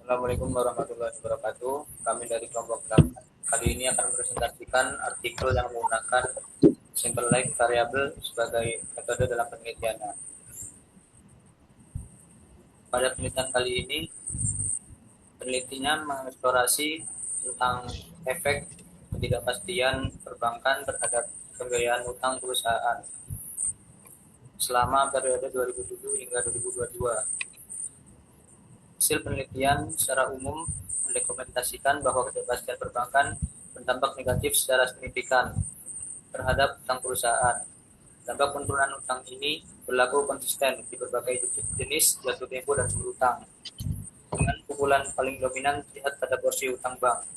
Assalamualaikum warahmatullahi wabarakatuh. Kami dari kelompok 8 kali ini akan mempresentasikan artikel yang menggunakan simple like variable sebagai metode dalam penelitiannya. Pada penelitian kali ini, penelitinya mengeksplorasi tentang efek ketidakpastian perbankan terhadap pembiayaan utang perusahaan selama periode 2007 hingga 2022. Hasil penelitian secara umum mendokumentasikan bahwa ketidakpastian perbankan berdampak negatif secara signifikan terhadap utang perusahaan. Dampak penurunan utang ini berlaku konsisten di berbagai jenis jatuh tempo dan sumber utang, dengan pukulan paling dominan terlihat pada porsi utang bank.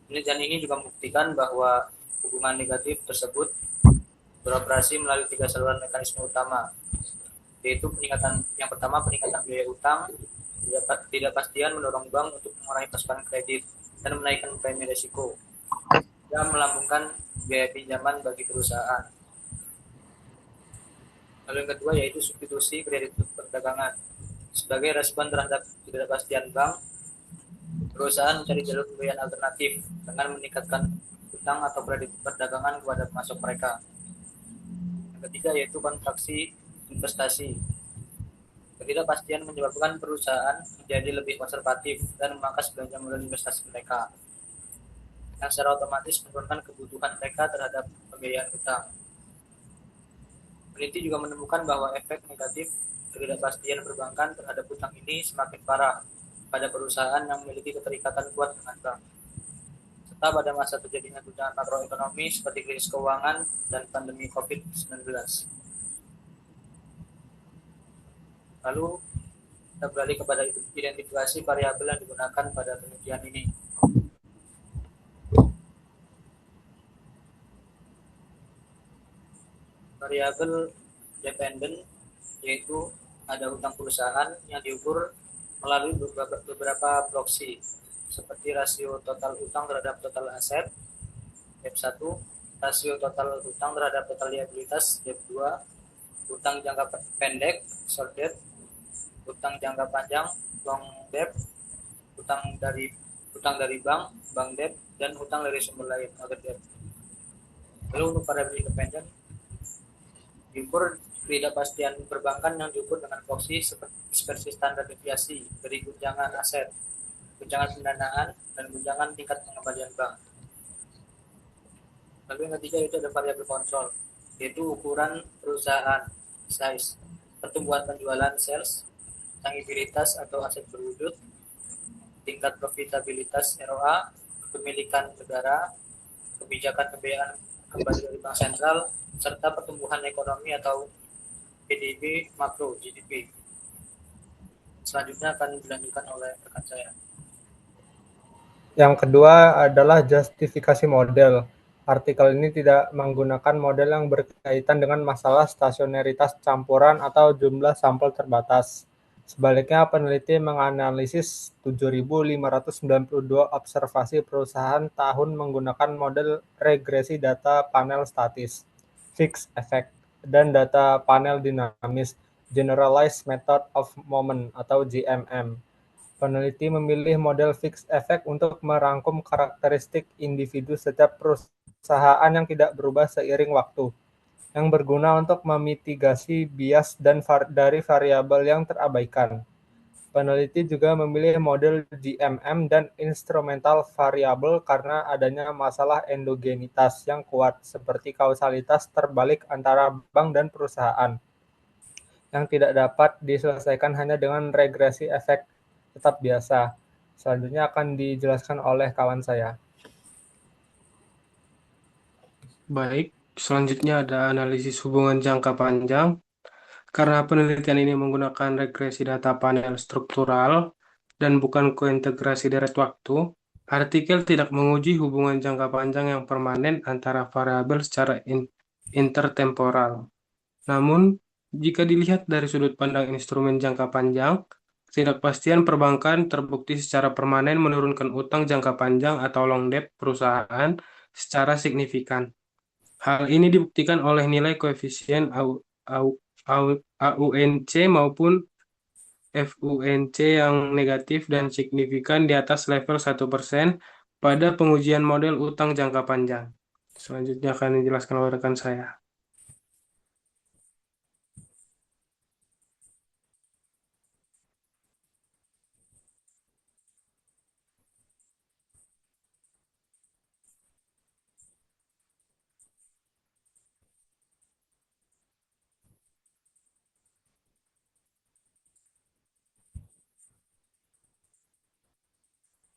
Penelitian ini juga membuktikan bahwa hubungan negatif tersebut beroperasi melalui 3 saluran mekanisme utama, yaitu yang pertama peningkatan biaya utang. Ketidakpastian mendorong bank untuk mengurangi pasokan kredit dan menaikkan premi risiko dan melambungkan biaya pinjaman bagi perusahaan. Lalu yang kedua yaitu substitusi kredit perdagangan. Sebagai respon terhadap ketidakpastian bank, perusahaan mencari jalur pembiayaan alternatif dengan meningkatkan utang atau kredit perdagangan kepada pemasok mereka. Yang ketiga yaitu kontraksi investasi. Ketidakpastian menyebabkan perusahaan menjadi lebih konservatif dan memangkas belanja modal investasi mereka, yang secara otomatis menurunkan kebutuhan mereka terhadap pembiayaan utang. Peneliti juga menemukan bahwa efek negatif ketidakpastian perbankan terhadap utang ini semakin parah pada perusahaan yang memiliki keterikatan kuat dengan bank, serta pada masa terjadinya guncangan makroekonomi seperti krisis keuangan dan pandemi COVID-19. Lalu kita beralih kepada identifikasi variabel yang digunakan pada penelitian ini. Variabel dependen yaitu ada utang perusahaan yang diukur melalui beberapa proksi seperti rasio total utang terhadap total aset DEP1, rasio total utang terhadap total liabilitas DEP2, utang jangka pendek short debt, utang jangka panjang long debt, utang dari bank debt, dan utang dari sumber lain other debt. Lalu untuk variabel independen diukur ketidakpastian perbankan yang diukur dengan proksi seperti standar deviasi dari guncangan aset, guncangan pendanaan, dan guncangan tingkat pengembalian bank. Lalu yang ketiga itu ada variabel kontrol, yaitu ukuran perusahaan, size, pertumbuhan penjualan sales, tangibilitas atau aset berwujud, tingkat profitabilitas ROA, kepemilikan negara, kebijakan pembiayaan kembali dari bank sentral, serta pertumbuhan ekonomi atau PDB makro GDP. Selanjutnya akan dilanjutkan oleh rekan saya. Yang kedua adalah justifikasi model. Artikel ini tidak menggunakan model yang berkaitan dengan masalah stasionaritas campuran atau jumlah sampel terbatas. Sebaliknya, peneliti menganalisis 7.592 observasi perusahaan tahun menggunakan model regresi data panel statis, fixed effect, dan data panel dinamis, Generalized Method of Moment atau GMM. Peneliti memilih model fixed effect untuk merangkum karakteristik individu setiap perusahaan yang tidak berubah seiring waktu, yang berguna untuk memitigasi bias dari variabel yang terabaikan. Peneliti juga memilih model GMM dan instrumental variable karena adanya masalah endogenitas yang kuat, seperti kausalitas terbalik antara bank dan perusahaan, yang tidak dapat diselesaikan hanya dengan regresi efek tetap biasa. Selanjutnya akan dijelaskan oleh kawan saya. Baik, selanjutnya ada analisis hubungan jangka panjang. Karena penelitian ini menggunakan regresi data panel struktural dan bukan kointegrasi deret waktu, artikel tidak menguji hubungan jangka panjang yang permanen antara variabel secara intertemporal. Namun, jika dilihat dari sudut pandang instrumen jangka panjang, ketidakpastian perbankan terbukti secara permanen menurunkan utang jangka panjang atau long debt perusahaan secara signifikan. Hal ini dibuktikan oleh nilai koefisien AUNC maupun FUNC yang negatif dan signifikan di atas level 1% pada pengujian model utang jangka panjang. Selanjutnya akan dijelaskan oleh rekan saya.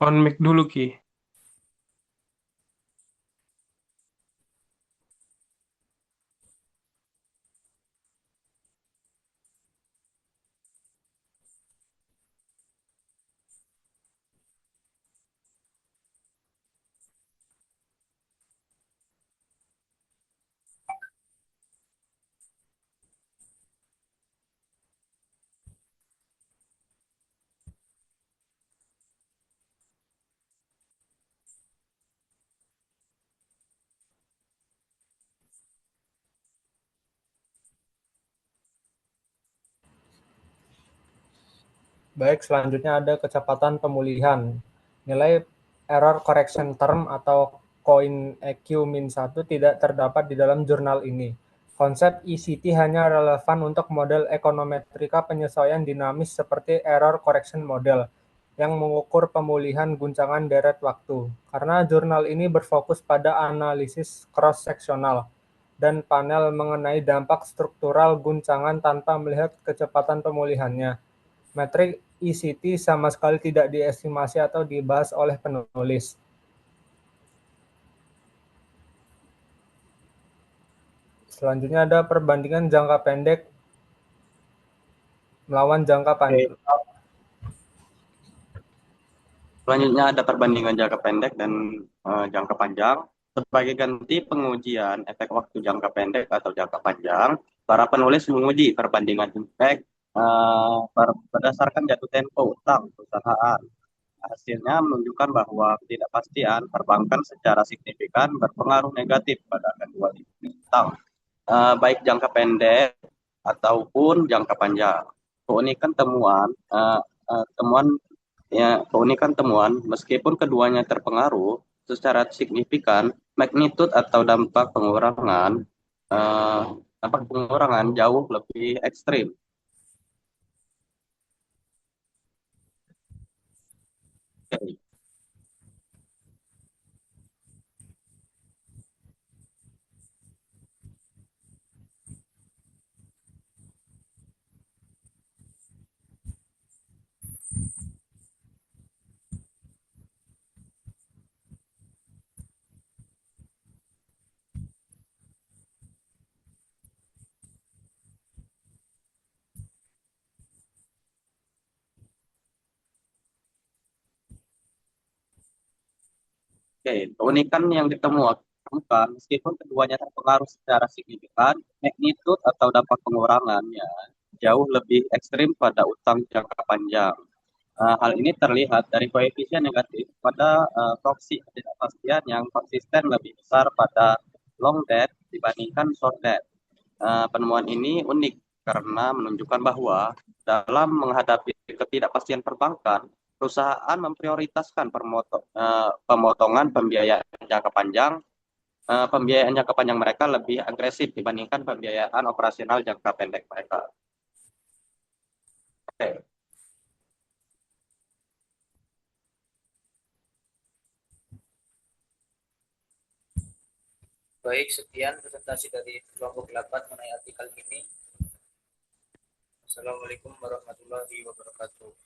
On mic dulu, Ki. Baik, selanjutnya ada kecepatan pemulihan. Nilai error correction term atau Coin EQ -1 tidak terdapat di dalam jurnal ini. Konsep ECT hanya relevan untuk model ekonometrika penyesuaian dinamis seperti error correction model yang mengukur pemulihan guncangan deret waktu. Karena jurnal ini berfokus pada analisis cross-seksional dan panel mengenai dampak struktural guncangan tanpa melihat kecepatan pemulihannya. Metrik ECT sama sekali tidak diestimasi atau dibahas oleh penulis. Selanjutnya ada perbandingan jangka pendek melawan jangka panjang. Selanjutnya ada perbandingan jangka pendek dan jangka panjang. Sebagai ganti pengujian efek waktu jangka pendek atau jangka panjang, para penulis menguji perbandingan impact berdasarkan jatuh tempo utang perusahaan. Hasilnya menunjukkan bahwa ketidakpastian perbankan secara signifikan berpengaruh negatif pada kedua tipe utang, baik jangka pendek ataupun jangka panjang. Keunikan temuan, meskipun keduanya terpengaruh secara signifikan, magnitude atau dampak pengurangan jauh lebih ekstrim. Oke. Oke, keunikan yang ditemukan, meskipun keduanya terpengaruh secara signifikan, magnitude atau dampak pengurangannya jauh lebih ekstrim pada utang jangka panjang. Hal ini terlihat dari koefisien negatif pada proksi ketidakpastian yang konsisten lebih besar pada long debt dibandingkan short debt. Penemuan ini unik karena menunjukkan bahwa dalam menghadapi ketidakpastian perbankan, perusahaan memprioritaskan pemotongan pembiayaan jangka panjang mereka lebih agresif dibandingkan pembiayaan operasional jangka pendek mereka. Oke. Baik, sekian presentasi dari kelompok 8 mengenai artikel ini. Assalamualaikum warahmatullahi wabarakatuh.